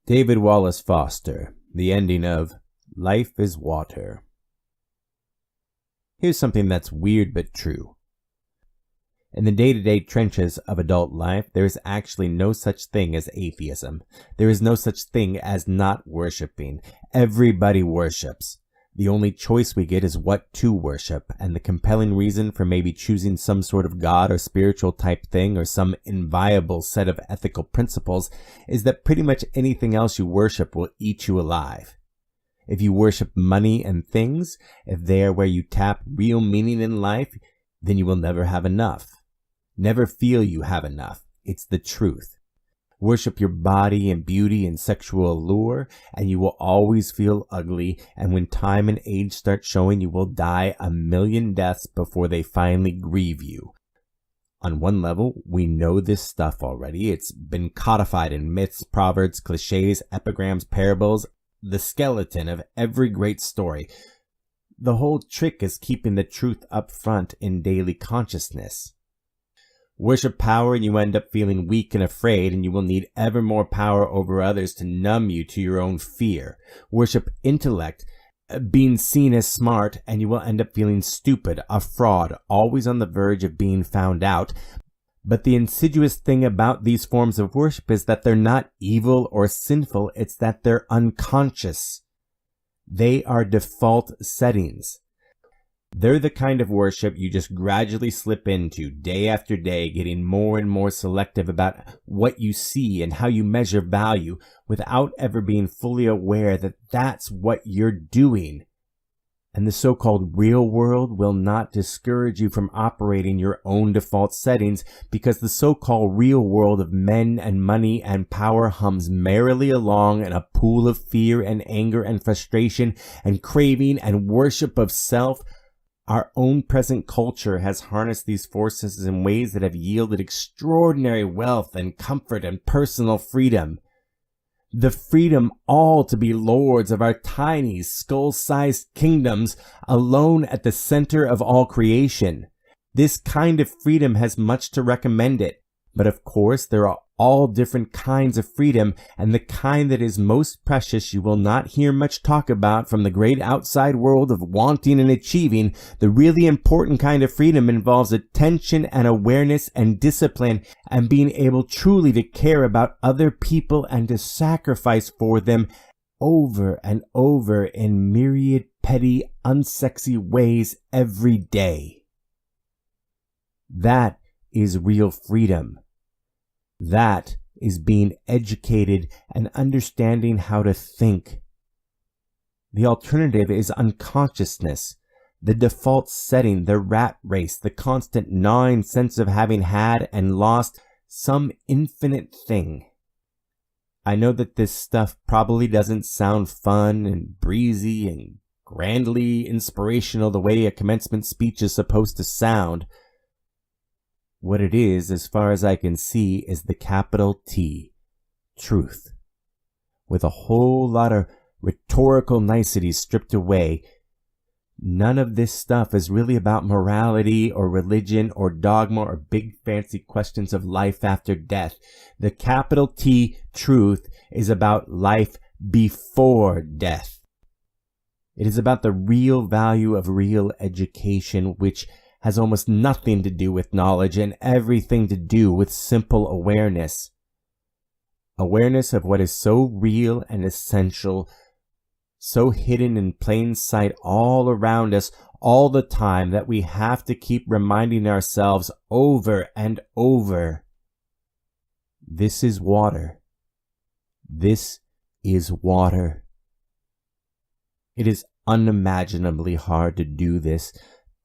David Wallace Foster, the ending of Life is Water. Here's something that's weird but true. In the day-to-day trenches of adult life, there is actually no such thing as atheism. There is no such thing as not worshiping. Everybody worships. The only choice we get is what to worship, and the compelling reason for maybe choosing some sort of God or spiritual type thing or some inviolable set of ethical principles is that pretty much anything else you worship will eat you alive. If you worship money and things, if they are where you tap real meaning in life, then you will never have enough. Never feel you have enough. It's the truth. Worship your body and beauty and sexual allure, and you will always feel ugly, and when time and age start showing, you will die a million deaths before they finally grieve you. On one level, we know this stuff already. It's been codified in myths, proverbs, cliches, epigrams, parables, the skeleton of every great story. The whole trick is keeping the truth up front in daily consciousness. Worship power and you end up feeling weak and afraid, and you will need ever more power over others to numb you to your own fear. Worship intellect, being seen as smart, and you will end up feeling stupid, a fraud, always on the verge of being found out. But the insidious thing about these forms of worship is that they're not evil or sinful, it's that they're unconscious. They are default settings. They're the kind of worship you just gradually slip into day after day, getting more and more selective about what you see and how you measure value without ever being fully aware that that's what you're doing. And the so-called real world will not discourage you from operating your own default settings, because the so-called real world of men and money and power hums merrily along in a pool of fear and anger and frustration and craving and worship of self. Our own present culture has harnessed these forces in ways that have yielded extraordinary wealth and comfort and personal freedom. The freedom all to be lords of our tiny, skull-sized kingdoms, alone at the center of all creation. This kind of freedom has much to recommend it. But of course, there are all different kinds of freedom, and the kind that is most precious you will not hear much talk about from the great outside world of wanting and achieving. The really important kind of freedom involves attention and awareness and discipline, and being able truly to care about other people and to sacrifice for them over and over in myriad petty, unsexy ways every day. That is real freedom. That is being educated and understanding how to think. The alternative is unconsciousness, the default setting, the rat race, the constant gnawing sense of having had and lost some infinite thing. I know that this stuff probably doesn't sound fun and breezy and grandly inspirational the way a commencement speech is supposed to sound. What it is, as far as I can see, is the capital T, truth. With a whole lot of rhetorical niceties stripped away, none of this stuff is really about morality or religion or dogma or big fancy questions of life after death. The capital T, truth, is about life before death. It is about the real value of real education, which has almost nothing to do with knowledge and everything to do with simple awareness. Awareness of what is so real and essential, so hidden in plain sight all around us all the time that we have to keep reminding ourselves over and over. This is water. This is water. It is unimaginably hard to do this,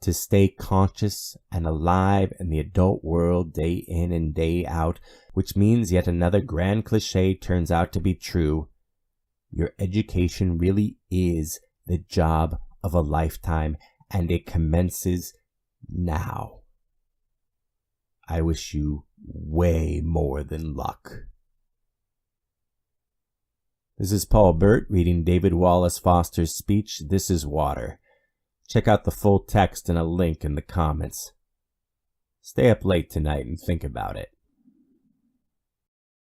to stay conscious and alive in the adult world day in and day out, which means yet another grand cliche turns out to be true. Your education really is the job of a lifetime, and it commences now. I wish you way more than luck. This is Paul Burt reading David Wallace Foster's speech, This is Water. Check out the full text and a link in the comments. Stay up late tonight and think about it.